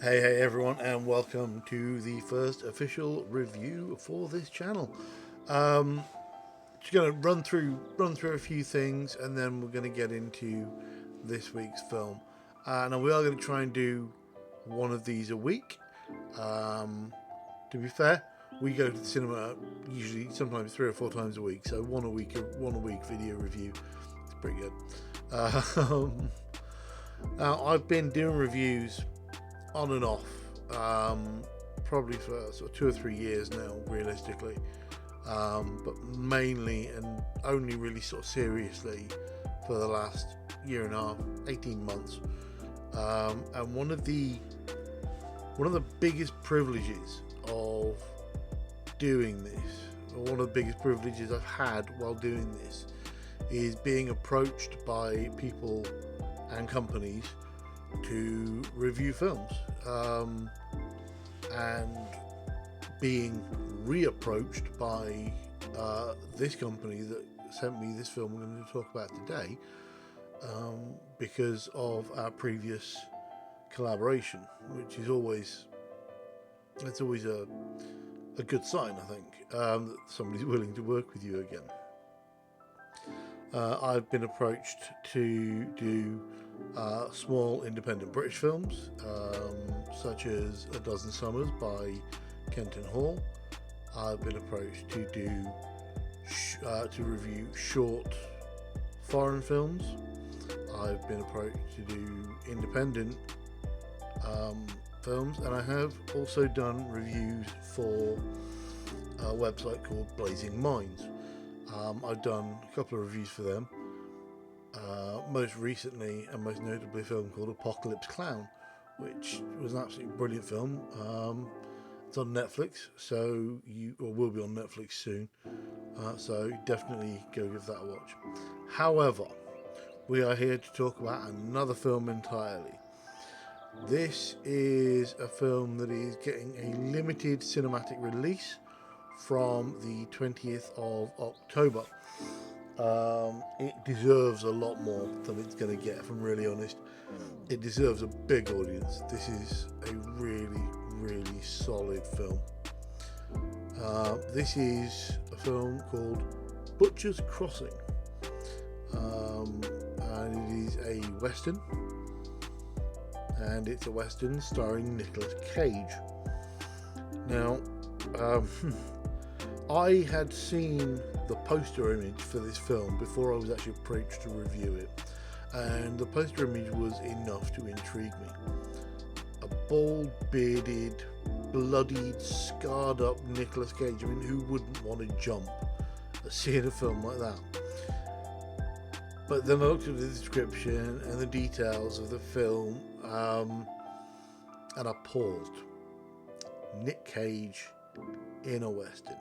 Hey everyone, and welcome to the first official review for this channel. Um, just gonna run through a few things, and then we're gonna get into this week's film. Now we are gonna try and do one of these a week. To be fair, we go to the cinema usually sometimes 3 or 4 times a week, so one a week video review. It's pretty good. Now I've been doing reviews on and off, probably for sort of 2 or 3 years now, realistically, but mainly and only really sort of seriously for the last year and a half, 18 months. And one of the biggest privileges of doing this, or one of the biggest privileges I've had while doing this, is being approached by people and companies to review films, and being reapproached by this company that sent me this film we're going to talk about today, because of our previous collaboration, which is always a good sign, I think, that somebody's willing to work with you again. I've been approached to do small independent British films, such as A Dozen Summers by Kenton Hall. I've been approached to do to review short foreign films. I've been approached to do independent films, and I have also done reviews for a website called Blazing Minds. I've done a couple of reviews for them. Most recently and most notably a film called Apocalypse Clown, which was an absolutely brilliant film. It's on Netflix, will be on Netflix soon, so definitely go give that a watch. However, we are here to talk about another film entirely. This is a film that is getting a limited cinematic release from the 20th of October. It deserves a lot more than it's going to get, if I'm really honest. It deserves a big audience. This is a really solid film. This is a film called Butcher's Crossing, and it is a western, and it's a western starring Nicolas Cage. Now, I had seen the poster image for this film before I was actually approached to review it, and the poster image was enough to intrigue me. A bald, bearded, bloodied, scarred up Nicolas Cage. I mean, who wouldn't want to jump at seeing a film like that? But then I looked at the description and the details of the film, and I paused. Nick Cage in a western.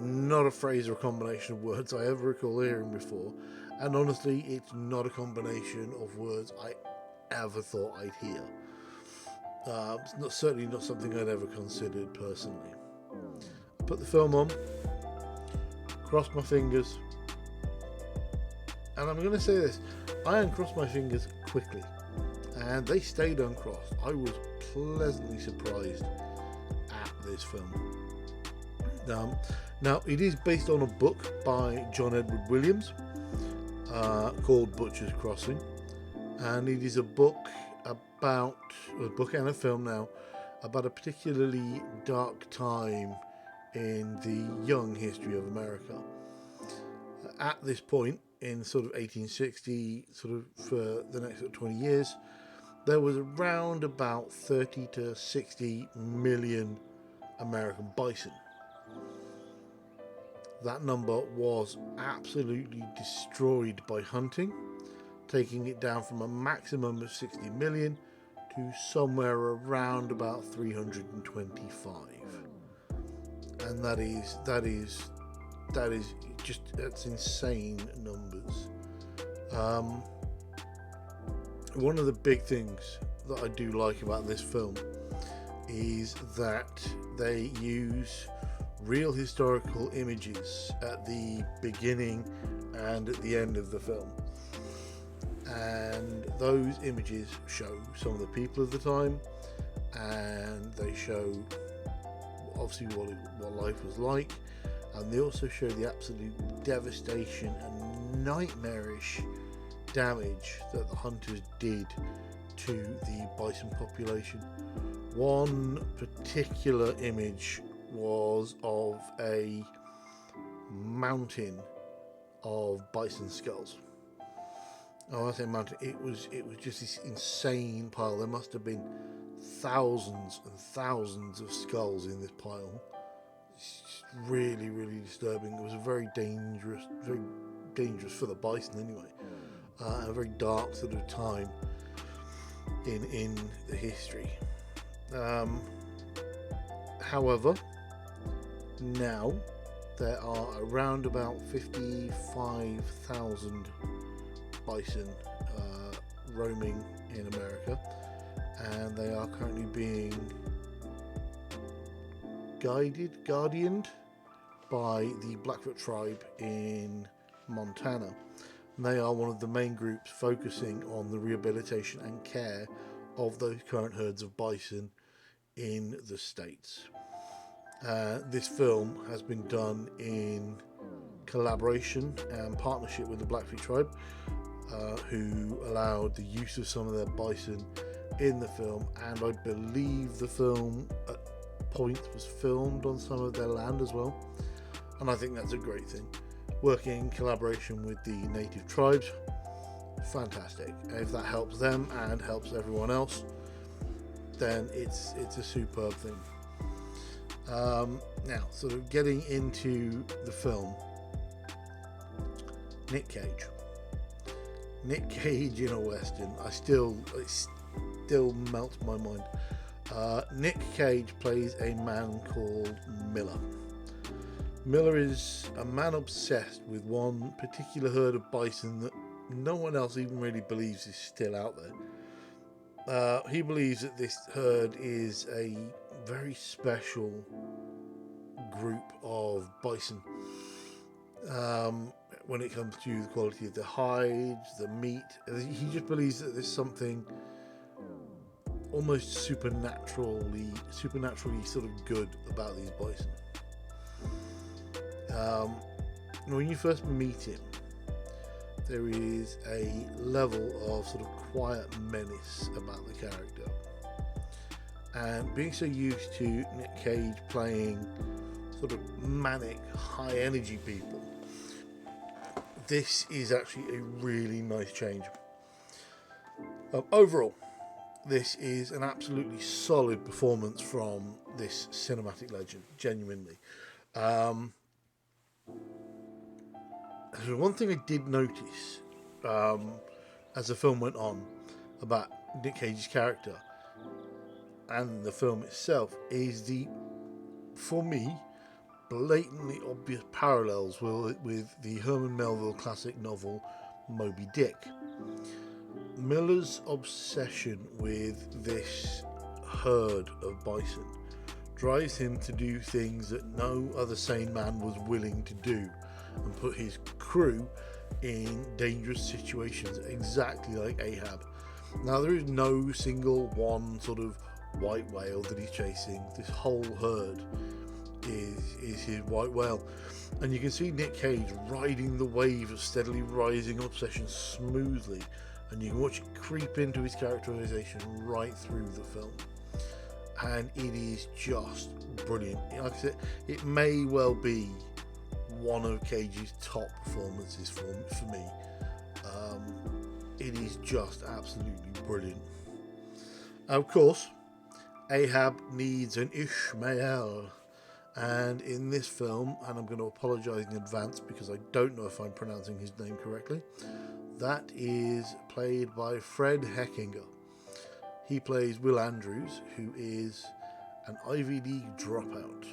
Not a phrase or a combination of words I ever recall hearing before, and honestly, it's not a combination of words I ever thought I'd hear. It's certainly not something I'd ever considered personally. I put the film on, crossed my fingers, and I'm going to say this: I uncrossed my fingers quickly, and they stayed uncrossed. I was pleasantly surprised at this film. Now, it is based on a book by John Edward Williams, called Butcher's Crossing, and it is a book and a film now, about a particularly dark time in the young history of America. At this point, in sort of 1860, sort of for the next 20 years, there was around about 30 to 60 million American bison. That number was absolutely destroyed by hunting, taking it down from a maximum of 60 million to somewhere around about 325. And that's insane numbers. One of the big things that I do like about this film is that they use real historical images at the beginning and at the end of the film, and those images show some of the people of the time, and they show obviously what life was like, and they also show the absolute devastation and nightmarish damage that the hunters did to the bison population. One particular image was of a mountain of bison skulls. Oh, I say mountain. It was just this insane pile. There must have been thousands and thousands of skulls in this pile. It's just really, really disturbing. It was very dangerous for the bison anyway. A very dark sort of time in the history. However, now there are around about 55,000 bison roaming in America, and they are currently being guardianed by the Blackfoot tribe in Montana. And they are one of the main groups focusing on the rehabilitation and care of those current herds of bison in the States. This film has been done in collaboration and partnership with the Blackfoot tribe, who allowed the use of some of their bison in the film, and I believe the film at points was filmed on some of their land as well, and I think that's a great thing. Working in collaboration with the native tribes, fantastic. If that helps them and helps everyone else, then it's a superb thing. Now, sort of getting into the film, Nick Cage in a Western, it still melts my mind. Nick Cage plays a man called Miller. Miller is a man obsessed with one particular herd of bison that no one else even really believes is still out there. He believes that this herd is a very special group of bison. When it comes to the quality of the hides, the meat, he just believes that there's something almost supernaturally sort of good about these bison. When you first meet him, there is a level of sort of quiet menace about the character, and being so used to Nick Cage playing sort of manic, high energy people, this is actually a really nice change. Overall, this is an absolutely solid performance from this cinematic legend, genuinely. One thing I did notice as the film went on about Nick Cage's character and the film itself is the, for me, blatantly obvious parallels with the Herman Melville classic novel Moby Dick. Miller's obsession with this herd of bison drives him to do things that no other sane man was willing to do, and put his crew in dangerous situations, exactly like Ahab. Now, there is no single one sort of white whale that he's chasing. This whole herd is his white whale, and you can see Nick Cage riding the wave of steadily rising obsession smoothly, and you can watch it creep into his characterization right through the film, and it is just brilliant. Like I said, it may well be one of Cage's top performances for me. It is just absolutely brilliant. Of course, Ahab needs an Ishmael, and in this film, and I'm going to apologise in advance because I don't know if I'm pronouncing his name correctly, that is played by Fred Heckinger. He plays Will Andrews, who is an Ivy League dropout.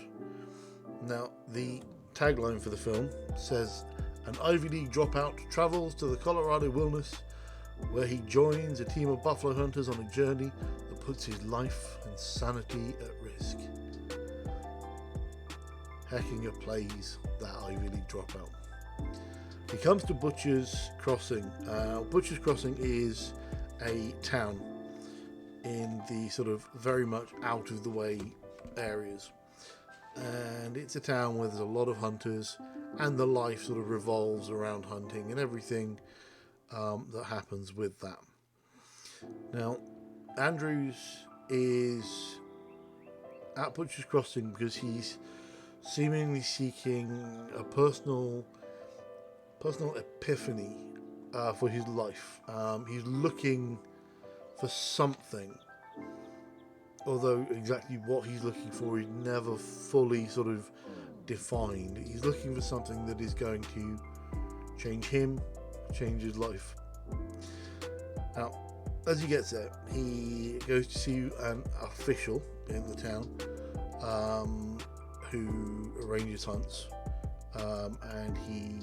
Now, the tagline for the film says, an Ivy League dropout travels to the Colorado wilderness where he joins a team of buffalo hunters on a journey that puts his life and sanity at risk. Heckinger plays that Ivy League dropout. He comes to Butcher's Crossing. Butcher's Crossing is a town in the sort of very much out of the way areas, and it's a town where there's a lot of hunters, and the life sort of revolves around hunting and everything that happens with that. Now, Andrews is at Butcher's Crossing because he's seemingly seeking a personal epiphany for his life. He's looking for something, although exactly what he's looking for is never fully sort of defined. He's looking for something that is going to change him, change his life. Now, as he gets there, he goes to see an official in the town who arranges hunts, and he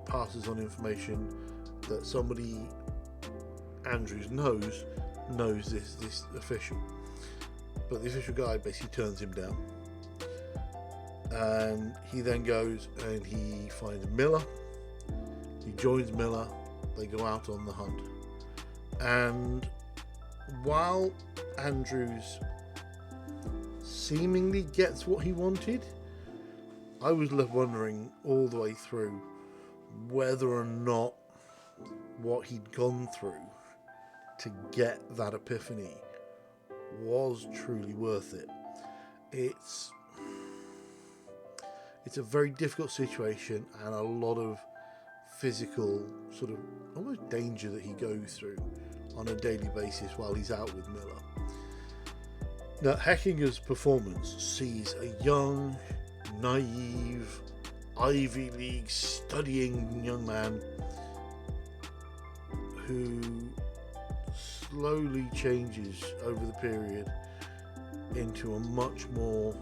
passes on information that somebody Andrews knows this official, but the official guy basically turns him down. And he then goes and he finds Miller. He joins Miller. They go out on the hunt, and while Andrews seemingly gets what he wanted, I was left wondering all the way through whether or not what he'd gone through to get that epiphany was truly worth it. It's a very difficult situation and a lot of physical sort of almost danger that he goes through on a daily basis while he's out with Miller. Now, Heckinger's performance sees a young, naive, Ivy League studying young man who slowly changes over the period into a much more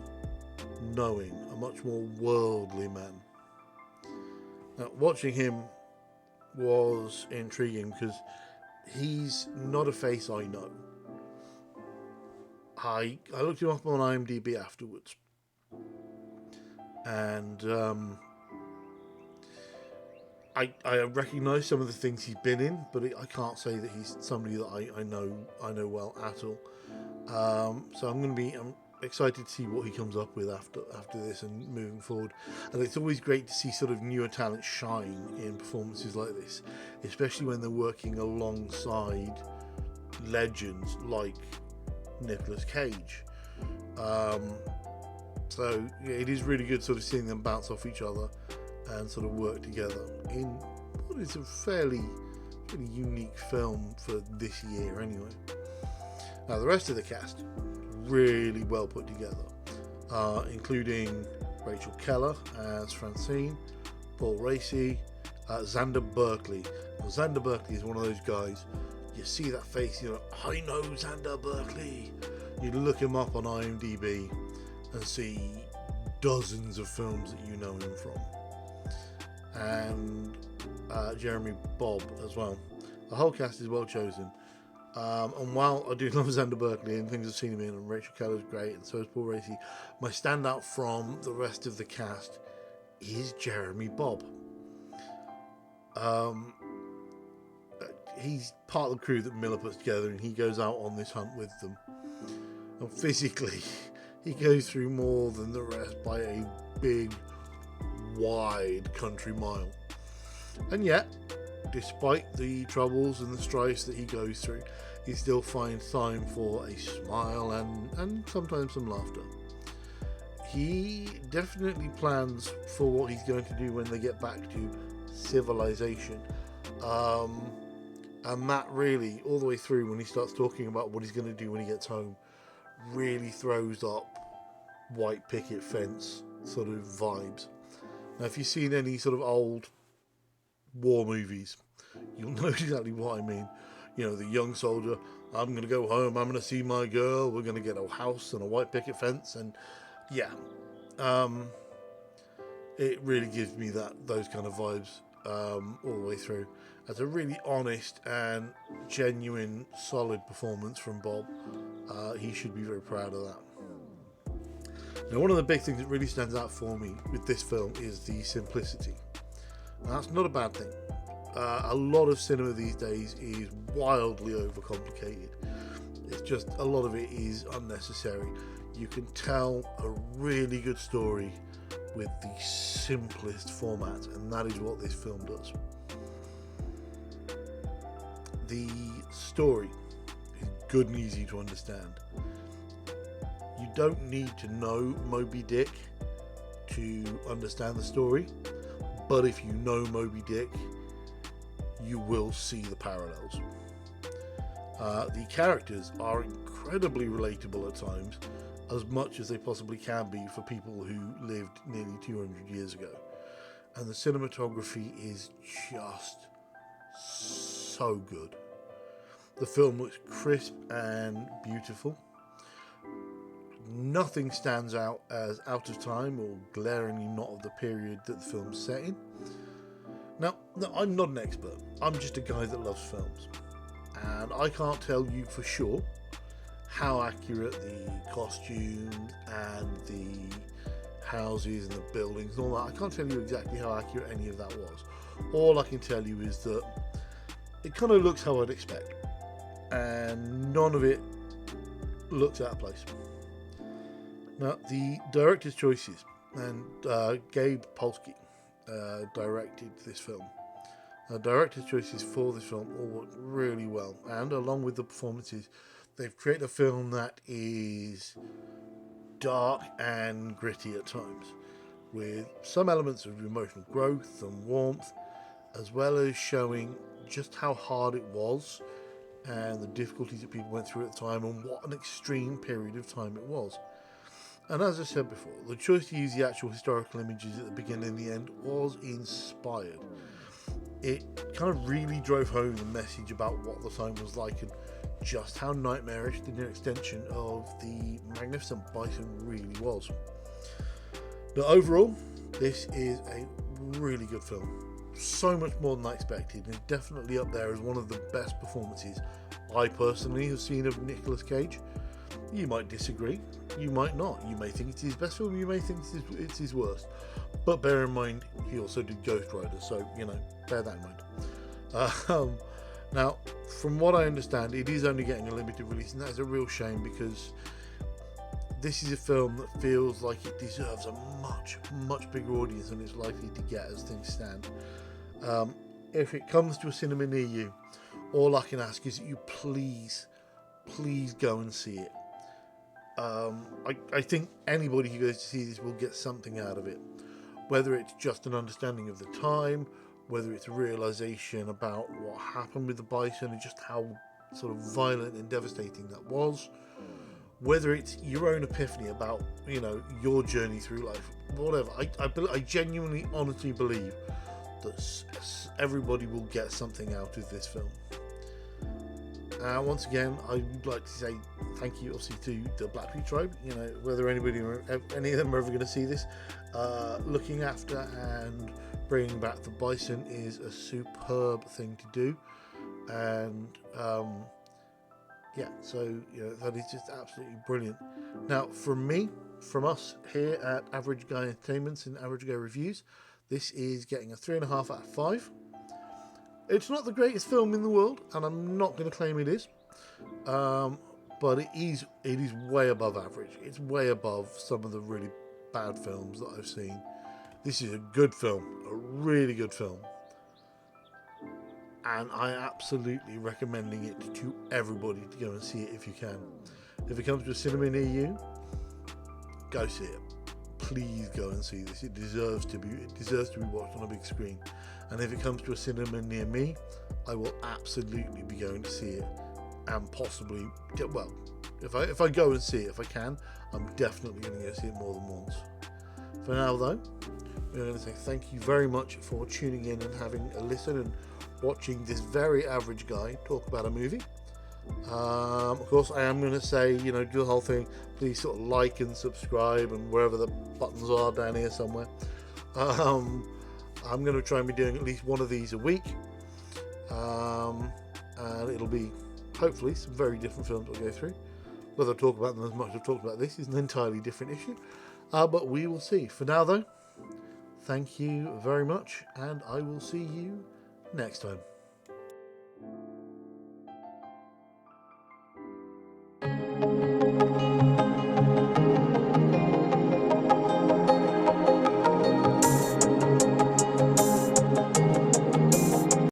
knowing, a much more worldly man. Now, watching him was intriguing because he's not a face I know. I looked him up on IMDb afterwards, and I recognise some of the things he's been in, but I can't say that he's somebody that I know well at all. So I'm excited to see what he comes up with after this and moving forward. And it's always great to see sort of newer talent shine in performances like this, especially when they're working alongside legends like Nicolas Cage. So yeah, it is really good sort of seeing them bounce off each other and sort of work together in what is a fairly unique film for this year anyway. Now, the rest of the cast really well put together, including Rachel Keller as Francine, Paul Raci, Xander Berkeley. Now, Xander Berkeley is one of those guys, you see that face, you know, I know Xander Berkeley. You look him up on IMDb and see dozens of films that you know him from. And Jeremy Bobb as well. The whole cast is well chosen. And while I do love Xander Berkeley and things I've seen him in, and Rachel Keller's great, and so is Paul Raci, my standout from the rest of the cast is Jeremy Bobb. He's part of the crew that Miller puts together, and he goes out on this hunt with them. And physically, he goes through more than the rest by a big, wide country mile. And yet, despite the troubles and the strifes that he goes through, he still finds time for a smile and sometimes some laughter. He definitely plans for what he's going to do when they get back to civilization. And that really, all the way through, when he starts talking about what he's going to do when he gets home, really throws up white picket fence sort of vibes. Now, if you've seen any sort of old war movies, you'll know exactly what I mean. You know, the young soldier, I'm going to go home, I'm going to see my girl, we're going to get a house and a white picket fence, and yeah, it really gives me those kind of vibes all the way through. That's a really honest and genuine, solid performance from Bob. He should be very proud of that. Now, one of the big things that really stands out for me with this film is the simplicity. And that's not a bad thing. A lot of cinema these days is wildly overcomplicated. It's just a lot of it is unnecessary. You can tell a really good story with the simplest format, and that is what this film does. The story is good and easy to understand. You don't need to know Moby Dick to understand the story, but if you know Moby Dick, you will see the parallels. The characters are incredibly relatable at times, as much as they possibly can be for people who lived nearly 200 years ago. And the cinematography is just so good. The film looks crisp and beautiful. Nothing stands out as out of time or glaringly not of the period that the film's set in. Now, I'm not an expert. I'm just a guy that loves films. And I can't tell you for sure how accurate the costumes and the houses and the buildings and all that. I can't tell you exactly how accurate any of that was. All I can tell you is that it kind of looks how I'd expect. And none of it looks out of place. Now, the director's choices, and Gabe Polsky directed this film. Director's choices for this film all work really well, and along with the performances, they've created a film that is dark and gritty at times, with some elements of emotional growth and warmth, as well as showing just how hard it was and the difficulties that people went through at the time and what an extreme period of time it was. And as I said before, the choice to use the actual historical images at the beginning and the end was inspired. It kind of really drove home the message about what the time was like and just how nightmarish the near extension of the magnificent bison really was. Now, overall, this is a really good film. So much more than I expected, and definitely up there as one of the best performances I personally have seen of Nicolas Cage. You might disagree, you might not. You may think it's his best film, you may think it's his worst. But bear in mind, he also did Ghost Rider, so, bear that in mind. Now, from what I understand, it is only getting a limited release, and that is a real shame because this is a film that feels like it deserves a much, much bigger audience than it's likely to get as things stand. If it comes to a cinema near you, all I can ask is that you please go and see it. I think anybody who goes to see this will get something out of it. Whether it's just an understanding of the time, whether it's a realization about what happened with the bison and just how sort of violent and devastating that was, whether it's your own epiphany about, your journey through life, whatever. I genuinely, honestly believe that everybody will get something out of this film. Once again, I would like to say thank you, obviously, to the Blackfeet tribe. Whether any of them are ever going to see this, looking after and bringing back the bison is a superb thing to do, and that is just absolutely brilliant. Now, from us here at Average Guy Entertainments and Average Guy Reviews, this is getting a 3.5 out of 5. It's not the greatest film in the world, and I'm not going to claim it is, but it is way above average. It's way above some of the really bad films that I've seen. This is a good film, a really good film, and I absolutely recommending it to everybody to go and see it if you can. If it comes to a cinema near you, go see it. Please go and see this. It deserves to be watched on a big screen. And if it comes to a cinema near me, I will absolutely be going to see it, and possibly if I go and see it, if I can, I'm definitely going to go see it more than once. For now, though, we're going to say thank you very much for tuning in and having a listen and watching this very average guy talk about a movie. Of course, I am going to say, do the whole thing. Please sort of like and subscribe and wherever the buttons are down here somewhere. I'm going to try and be doing at least one of these a week, and it'll be hopefully some very different films I'll go through. Whether I talk about them as much as I've talked about this is an entirely different issue, but we will see. For now, though, thank you very much, and I will see you next time.